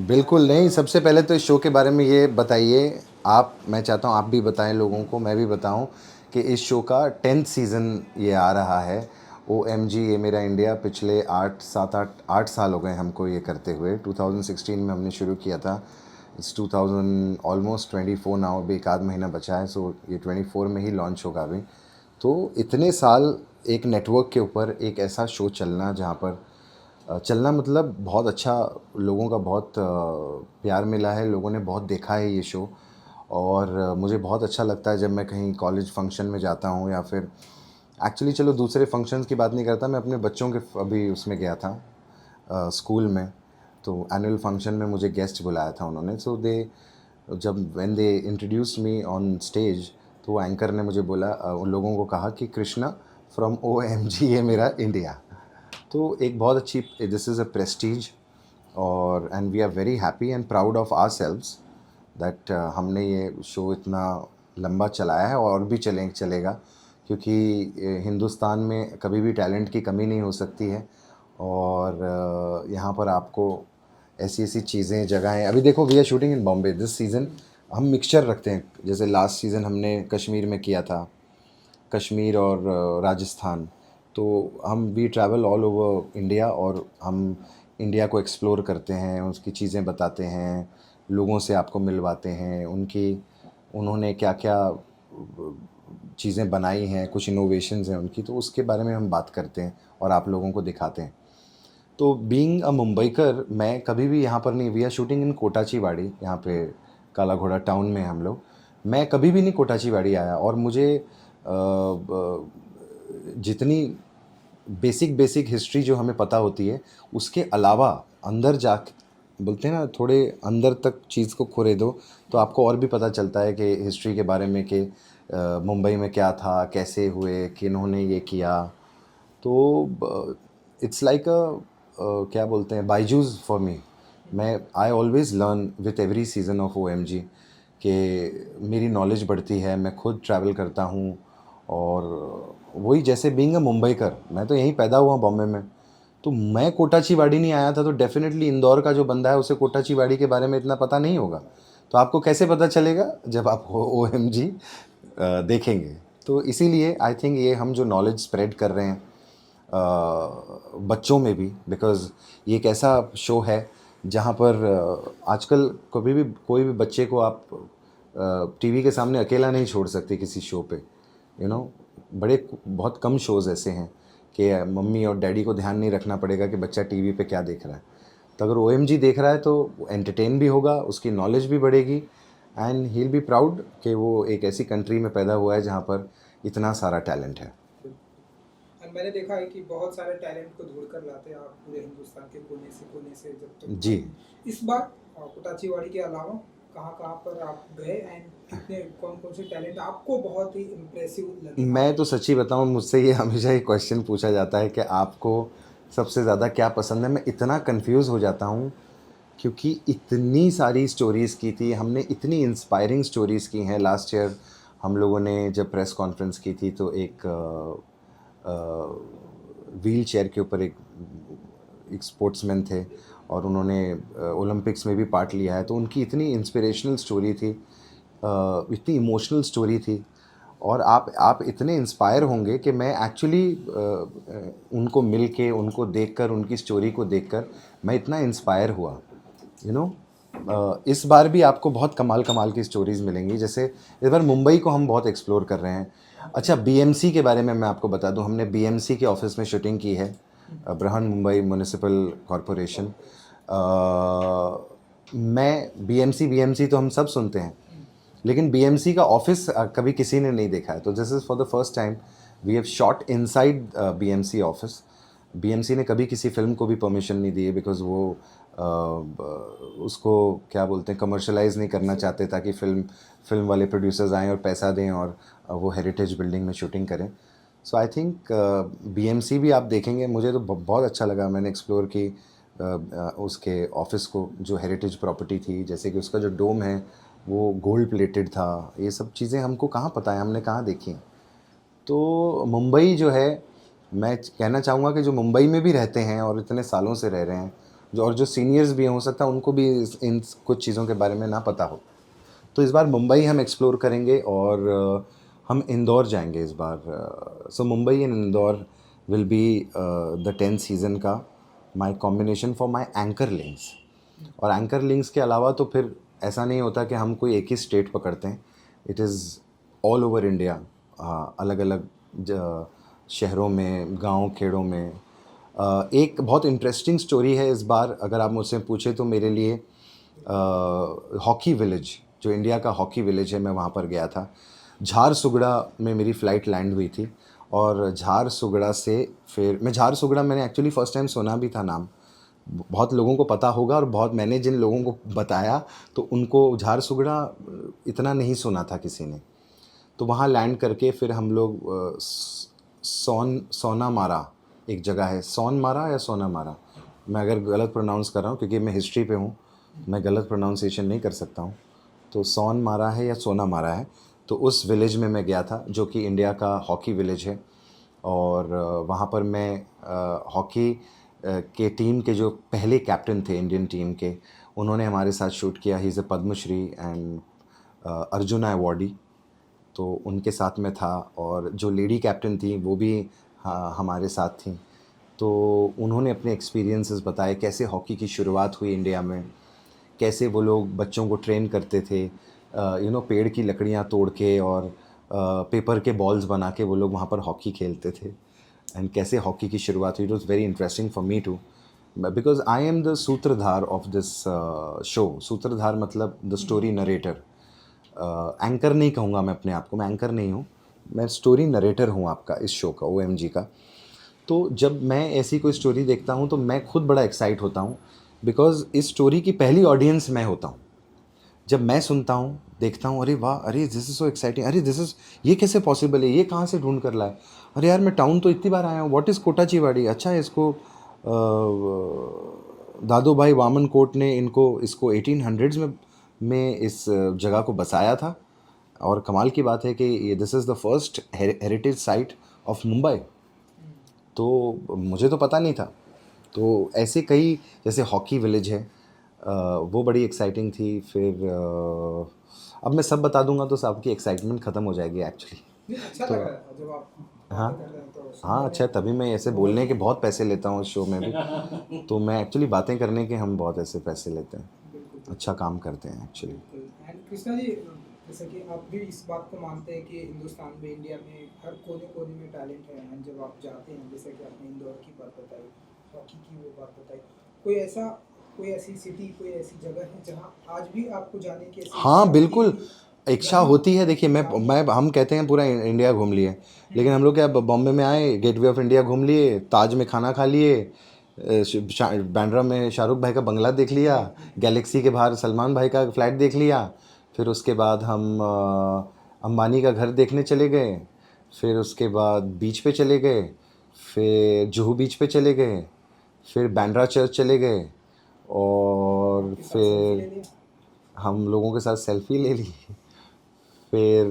बिल्कुल नहीं, सबसे पहले तो इस शो के बारे में ये बताइए आप, मैं चाहता हूँ आप भी बताएँ लोगों को, मैं भी बताऊँ कि इस शो का 10th सीज़न ये आ रहा है। ओएमजी ये मेरा इंडिया, पिछले 8 7 8 8 साल हो गए हमको ये करते हुए। 2016 में हमने शुरू किया था। इट्स 2000 ऑलमोस्ट 24 नाउ, अभी एक आध महीना बचा है, सो ये 24 में ही लॉन्च होगा अभी। तो इतने साल एक नेटवर्क के ऊपर एक ऐसा शो चलना जहाँ पर चलना मतलब बहुत अच्छा, लोगों का बहुत प्यार मिला है, लोगों ने बहुत देखा है ये शो। और मुझे बहुत अच्छा लगता है जब मैं कहीं कॉलेज फंक्शन में जाता हूँ या फिर एक्चुअली चलो दूसरे फंक्शंस की बात नहीं करता, मैं अपने बच्चों के अभी उसमें गया था स्कूल में। तो एनुअल फंक्शन में मुझे गेस्ट बुलाया था उन्होंने, सो दे जब when they introduced me on stage, तो एंकर ने मुझे बोला, उन लोगों को कहा कि Krishna from O M G ये मेरा इंडिया। तो एक बहुत अच्छी, दिस इज़ अ प्रेस्टीज, और and we are very happy and proud of our selves that हमने ये शो इतना लंबा चलाया है और भी चलेगा, क्योंकि हिंदुस्तान में कभी भी टैलेंट की कमी नहीं हो सकती है। और यहाँ पर आपको ऐसी ऐसी चीज़ें, जगहें, अभी देखो we are shooting in Bombay this season. हम मिक्सचर रखते हैं, जैसे लास्ट सीज़न हमने कश्मीर में किया था, कश्मीर और राजस्थान। तो हम we travel all over India और हम इंडिया को एक्सप्लोर करते हैं, उसकी चीज़ें बताते हैं, लोगों से आपको मिलवाते हैं, उनकी उन्होंने क्या क्या चीज़ें बनाई हैं, कुछ इनोवेशंस हैं उनकी, तो उसके बारे में हम बात करते हैं और आप लोगों को दिखाते हैं। तो बीइंग अ मुंबईकर, मैं कभी भी यहाँ पर नहीं, वी आर शूटिंग इन कोटाचीवाड़ी, यहाँ पे काला घोड़ा टाउन में हम लोग। मैं कभी भी नहीं कोटाचीवाड़ी आया, और मुझे जितनी बेसिक बेसिक हिस्ट्री जो हमें पता होती है, उसके अलावा अंदर जा, बोलते हैं ना, थोड़े अंदर तक चीज़ को खोरे दो तो आपको और भी पता चलता है कि हिस्ट्री के बारे में, कि मुंबई में क्या था, कैसे हुए, किन्होंने ये किया। तो इट्स लाइक अ क्या बोलते हैं, बायजूस फॉर मी। मैं I always learn with every season of O M G, कि मेरी नॉलेज बढ़ती है, मैं खुद ट्रैवल करता हूँ। और वही जैसे बीइंग अ मुंबईकर, मैं तो यहीं पैदा हुआ बॉम्बे में, तो मैं कोटाचीवाड़ी नहीं आया था, तो डेफिनेटली इंदौर का जो बंदा है उसे कोटाचीवाड़ी के बारे में इतना पता नहीं होगा। तो आपको कैसे पता चलेगा जब आप ओ एम जी देखेंगे। तो इसीलिए आई थिंक ये हम जो नॉलेज स्प्रेड कर रहे हैं बच्चों में भी, बिकॉज़ ये एक ऐसा शो है जहाँ पर आजकल कभी भी कोई भी बच्चे को आप टीवी के सामने अकेला नहीं छोड़ सकते किसी शो पे, यू नो। बड़े बहुत कम शोज़ ऐसे हैं कि मम्मी और डैडी को ध्यान नहीं रखना पड़ेगा कि बच्चा टीवी पे क्या देख रहा है। तो अगर ओएमजी देख रहा है तो एंटरटेन भी होगा, उसकी नॉलेज भी बढ़ेगी, and he will be proud कि वो एक ऐसी कंट्री में पैदा हुआ है जहाँ पर इतना सारा टैलेंट है। और मैंने देखा है कि बहुत सारे टैलेंट को ढूँढ कर लाते हैं आप पूरे हिंदुस्तान के कोने से जब तक जी। इस बार कोटाचीवाड़ी के अलावा कहाँ-कहाँ पर आप गए एंड कितने कौन-कौन से टैलेंट आपको बहुत ही इम्प्रेसिव लगे मैं आपने? तो सच्ची बताऊँ, मुझसे ये हमेशा ये क्वेश्चन पूछा जाता है कि आपको सबसे ज़्यादा क्या पसंद है? मैं इतना कन्फ्यूज़ हो जाता हूँ, क्योंकि इतनी सारी स्टोरीज़ की थी हमने, इतनी इंस्पायरिंग स्टोरीज़ की हैं। लास्ट ईयर हम लोगों ने जब प्रेस कॉन्फ्रेंस की थी, तो एक व्हील चेयर के ऊपर एक स्पोर्ट्समैन थे, और उन्होंने ओलंपिक्स में भी पार्ट लिया है, तो उनकी इतनी इंस्पिरेशनल स्टोरी थी, इतनी इमोशनल स्टोरी थी। और आप इतने इंस्पायर होंगे कि मैं एक्चुअली उनको मिल के, उनको देखकर, उनकी स्टोरी को देखकर मैं इतना इंस्पायर हुआ, यू नो। इस बार भी आपको बहुत कमाल कमाल की स्टोरीज़ मिलेंगी। जैसे इस बार मुंबई को हम बहुत एक्सप्लोर कर रहे हैं। अच्छा, बीएमसी के बारे में मैं आपको बता दूं, हमने बीएमसी के ऑफिस में शूटिंग की है, Brihan Mumbai municipal corporation. Corporation. मैं बीएमसी बीएमसी तो हम सब सुनते हैं, लेकिन बीएमसी का ऑफिस कभी किसी ने नहीं देखा है, तो this is for the first time we have shot inside BMC office. BMC ने कभी किसी फिल्म को भी परमिशन नहीं दी है, बिकॉज वो उसको क्या बोलते हैं, कमर्शलाइज नहीं करना चाहते, ताकि फिल्म वाले प्रोड्यूसर्स आएँ और पैसा दें और वो हेरिटेज बिल्डिंग में शूटिंग करें। सो आई थिंक बीएमसी भी आप देखेंगे। मुझे तो बहुत अच्छा लगा, मैंने एक्सप्लोर की उसके ऑफिस को, जो हेरिटेज प्रॉपर्टी थी, जैसे कि उसका जो डोम है वो गोल्ड प्लेटेड था। ये सब चीज़ें हमको कहाँ पता है, हमने कहाँ देखी हैं। तो मुंबई जो है, मैं कहना चाहूँगा कि जो मुंबई में भी रहते हैं और इतने सालों से रह रहे हैं, जो सीनियर्स भी हैं, हो सकता है उनको भी इन कुछ चीज़ों के बारे में ना पता हो। तो इस बार मुंबई हम एक्सप्लोर करेंगे और हम इंदौर जाएंगे इस बार। So Mumbai and Indore will be the 10th season का my combination for my anchor links. और एंकर लिंक्स के अलावा तो फिर ऐसा नहीं होता कि हम कोई एक ही स्टेट पकड़ते हैं। It is all over India, अलग अलग शहरों में, गांव खेड़ों में। एक बहुत इंटरेस्टिंग स्टोरी है इस बार, अगर आप मुझसे पूछे तो मेरे लिए हॉकी विलेज, जो इंडिया का हॉकी विलेज है, मैं वहाँ पर गया था। झारसुगड़ा में मेरी फ़्लाइट लैंड हुई थी और झारसुगड़ा से फिर मैं झारसुगड़ा मैंने एक्चुअली फ़र्स्ट टाइम सुना भी था नाम, बहुत लोगों को पता होगा और बहुत मैंने जिन लोगों को बताया तो उनको झारसुगड़ा इतना नहीं सुना था किसी ने। तो वहाँ लैंड करके फिर हम लोग सोनामारा एक जगह है, सोनमारा या सोनामारा, मैं अगर गलत प्रोनाउंस कर रहा हूँ क्योंकि मैं हिस्ट्री पे हूँ, मैं गलत प्रोनाउंसिएशन नहीं कर सकता हूँ। तो सोनमारा है या सोनामारा है, तो उस विलेज में मैं गया था जो कि इंडिया का हॉकी विलेज है। और वहाँ पर मैं हॉकी के टीम के जो पहले कैप्टन थे इंडियन टीम के, उन्होंने हमारे साथ शूट किया। He is a Padmashri and Arjuna awardee, तो उनके साथ में था। और जो लेडी कैप्टन थी वो भी हमारे साथ थी। तो उन्होंने अपने एक्सपीरियंसेस बताए, कैसे हॉकी की शुरुआत हुई इंडिया में, कैसे वो लोग बच्चों को ट्रेन करते थे, पेड़ की लकड़ियाँ तोड़ के और पेपर के बॉल्स बना के वो लोग वहाँ पर हॉकी खेलते थे, एंड कैसे हॉकी की शुरुआत हुई। It was very interesting for me too, because I am the सूत्रधार ऑफ दिस शो। सूत्रधार मतलब द स्टोरी नरेटर। एंकर नहीं कहूँगा मैं अपने आप को, मैं एंकर नहीं हूँ, मैं स्टोरी नरेटर हूँ आपका इस शो का, OMG का। तो जब मैं ऐसी कोई स्टोरी देखता हूँ तो मैं खुद बड़ा एक्साइट होता हूँ, बिकॉज़ इस स्टोरी की पहली ऑडियंस मैं होता हूँ। जब मैं सुनता हूँ, देखता हूँ, अरे वाह, अरे दिस इज़ सो एक्साइटिंग, अरे दिस इज़, ये कैसे पॉसिबल है, ये कहाँ से ढूंढ कर लाए, अरे यार मैं टाउन तो इतनी बार आया हूँ, व्हाट इज़ कोटाचीवाड़ी, अच्छा इसको दादू भाई वामन कोट ने इसको 1800s में इस जगह को बसाया था। और कमाल की बात है कि ये this is the first heritage site of Mumbai. तो मुझे तो पता नहीं था। तो ऐसे कई, जैसे हॉकी विलेज है, वो बड़ी एक्साइटिंग थी। फिर अब मैं सब बता दूंगा तो सबकी एक्साइटमेंट ख़त्म हो जाएगी एक्चुअली। नहीं, अच्छा तो लग रहा है जब आप हाँ, बातें कर रहे हैं तो हाँ, सुनने अच्छा, में तभी मैं ऐसे बहुत बोलने ही के बहुत पैसे लेता हूँ इस शो में भी। तो मैं एक्चुअली बातें करने के हम बहुत ऐसे पैसे लेते हैं, बिल्कुल अच्छा काम करते हैं एक्चुअली। बिल्कुल। एंड कृष्णा जी, जैसे कि आप भी इस बात को मानते हैं कि हिंदुस्तान में, इंडिया में हर कोने कोने में टैलेंट है। एंड जब आप जाते हैं, जैसे कि आपने इंदौर की बात बताई, हॉकी की वो बात बताई, कोई ऐसी सिटी, कोई ऐसी जगह है जहाँ आज भी आपको जाने की ऐसी इच्छा हाँ होती है बिल्कुल, कि इच्छा यहाँ होती है। देखिए जाके मैं हम कहते हैं पूरा इंडिया घूम लिए, लेकिन हम लोग क्या बॉम्बे में आए, गेटवे ऑफ इंडिया घूम लिए, ताज में खाना खा लिए, बांद्रा में शाहरुख भाई का बंगला देख लिया, गैलेक्सी के बाहर सलमान भाई का फ्लैट देख लिया, फिर उसके बाद हम अंबानी का घर देखने चले गए, फिर उसके बाद बीच पे चले गए, फिर जुहू बीच पे चले गए, फिर बांद्रा चर्च चले गए, और आपके साथ सेल्फी फिर ले लिया। हम लोगों के साथ सेल्फी ले ली। फिर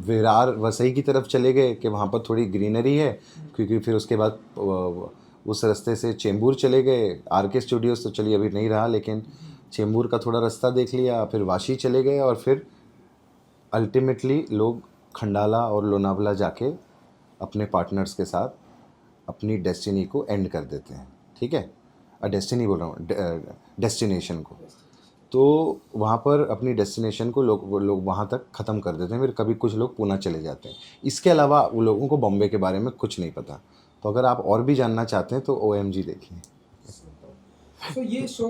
विरार वसई की तरफ चले गए कि वहाँ पर थोड़ी ग्रीनरी है, क्योंकि फिर उसके बाद उस रास्ते से चेंबूर चले गए। RK स्टूडियोज़ तो चलिए अभी नहीं रहा, लेकिन चेंबूर का थोड़ा रास्ता देख लिया, फिर वाशी चले गए, और फिर अल्टीमेटली लोग खंडाला और लोनावला जाके अपने पार्टनर्स के साथ अपनी डेस्टिनी को एंड कर देते हैं। ठीक है, डेस्टिनी बोल रहा हूँ, डेस्टिनेशन को। तो वहाँ पर अपनी डेस्टिनेशन को लोग वहाँ तक ख़त्म कर देते हैं, फिर कभी कुछ लोग पूना चले जाते हैं। इसके अलावा वो लोगों को बॉम्बे के बारे में कुछ नहीं पता। तो अगर आप और भी जानना चाहते हैं तो OMG देखिए। सो ये शो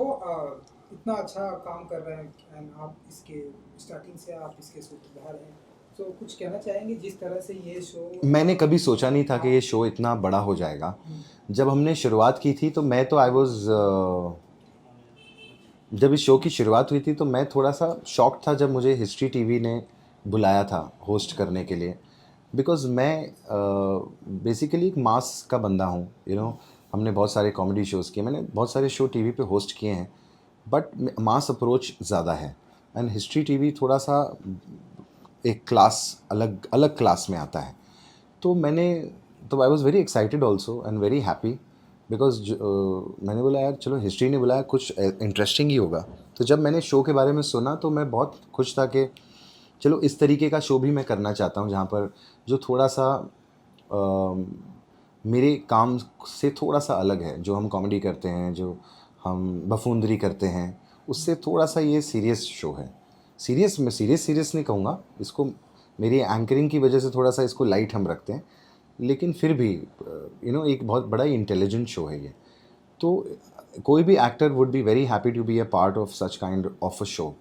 इतना अच्छा काम कर रहे हैं एंड आप इसके स्टार्टिंग से आप इसके सूत्रधार हैं। सो कुछ कहना चाहेंगे जिस तरह से ये शो मैंने कभी सोचा नहीं था कि ये शो इतना बड़ा हो जाएगा। जब हमने शुरुआत की थी तो मैं तो आई वॉज, जब इस शो की शुरुआत हुई थी तो मैं थोड़ा सा शॉक था जब मुझे हिस्ट्री टीवी ने बुलाया था होस्ट करने के लिए। बिकॉज़ मैं बेसिकली एक मास का बंदा हूँ, हमने बहुत सारे कॉमेडी शोज़ किए, मैंने बहुत सारे शो टीवी पे होस्ट किए हैं, बट मास अप्रोच ज़्यादा है। एंड हिस्ट्री टीवी थोड़ा सा एक क्लास, अलग अलग क्लास में आता है। तो मैंने, तो I was very excited also and very happy because मैंने बोला यार चलो हिस्ट्री ने बुलाया, कुछ इंटरेस्टिंग ही होगा। तो जब मैंने शो के बारे में सुना तो मैं बहुत खुश था कि चलो इस तरीके का शो भी मैं करना चाहता हूँ, जहाँ पर जो थोड़ा सा मेरे काम से थोड़ा सा अलग है। जो हम कॉमेडी करते हैं, जो हम बफूंदरी करते हैं, उससे थोड़ा सा ये सीरियस शो है। सीरियस, मैं सीरियस नहीं कहूँगा इसको, मेरी एंकरिंग की वजह से थोड़ा सा इसको लाइट हम रखते हैं, लेकिन फिर भी एक बहुत बड़ा इंटेलिजेंट शो है ये। तो कोई भी actor would be very happy to be a part of such kind of a show.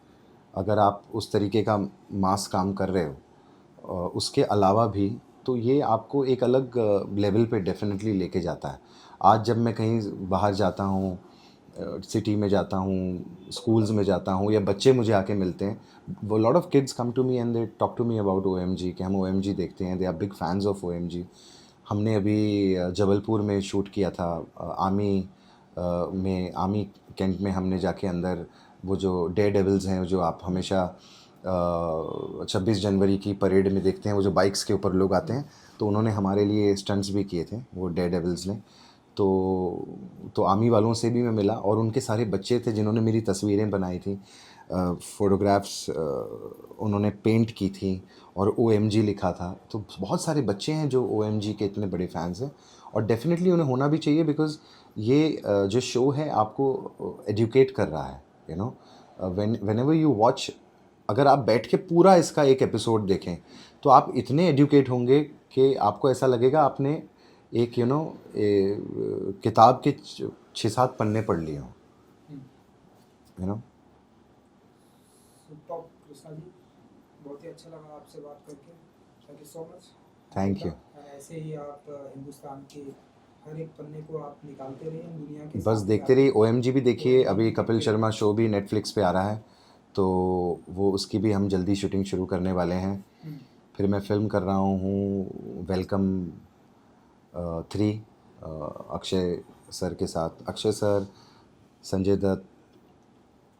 अगर आप उस तरीके का मास काम कर रहे हो, उसके अलावा भी, तो ये आपको एक अलग लेवल पे डेफिनेटली लेके जाता है। आज जब मैं कहीं बाहर जाता हूँ, सिटी में जाता हूँ, स्कूल्स में जाता हूँ, या बच्चे मुझे आके मिलते हैं, वो lot of kids come to me and they talk to me about OMG, कि हम OMG देखते हैं, they are big fans of OMG। हमने अभी जबलपुर में शूट किया था, आर्मी कैंट में हमने जाके अंदर वो जो डेयर डेविल्स हैं, जो आप हमेशा 26 जनवरी की परेड में देखते हैं, वो जो बाइक्स के ऊपर लोग आते हैं, तो उन्होंने हमारे लिए स्टंट्स भी किए थे वो डेयर डेविल्स ने। तो आर्मी वालों से भी मैं मिला, और उनके सारे बच्चे थे जिन्होंने मेरी तस्वीरें बनाई थी, फ़ोटोग्राफ्स उन्होंने पेंट की थी, और OMG लिखा था। तो बहुत सारे बच्चे हैं जो OMG के इतने बड़े फैंस हैं, और डेफिनेटली उन्हें होना भी चाहिए, बिकॉज़ ये जो शो है आपको एजुकेट कर रहा है, you know. Whenever you watch, अगर आप बैठ के पूरा इसका एक एपिसोड देखें, तो आप इतने एजुकेट होंगे कि आपको ऐसा लगेगा आपने एक किताब के 6-7 पन्ने पढ़ लिए हों, you know. Super Krishna ji, बहुत ही अच्छा लगा आपसे बात करके। Thank you so much. Thank you. ऐसे ही आप हिंदुस्तान के हर एक पन्ने को आप निकालते रहिए, दुनिया के बस सामने देखते आके रहिए, OMG भी देखिए। OMG अभी भी कपिल देखते शर्मा रहिए। शो भी नेटफ्लिक्स पे आ रहा है, तो वो उसकी भी हम जल्दी शूटिंग शुरू करने वाले हैं। हम्म, फिर मैं फ़िल्म कर रहा हूँ वेलकम 3, अक्षय सर के साथ, अक्षय सर, संजय दत्त।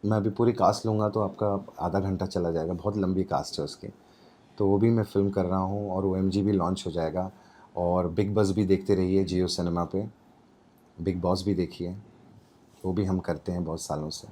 मैं अभी पूरी कास्ट लूँगा तो आपका आधा घंटा चला जाएगा, बहुत लंबी कास्ट है उसकी। तो वो भी मैं फ़िल्म कर रहा हूँ, और OMG भी लॉन्च हो जाएगा। और बिग बस भी देखते रहिए जियो सिनेमा पे, बिग बॉस भी देखिए, वो भी हम करते हैं बहुत सालों से।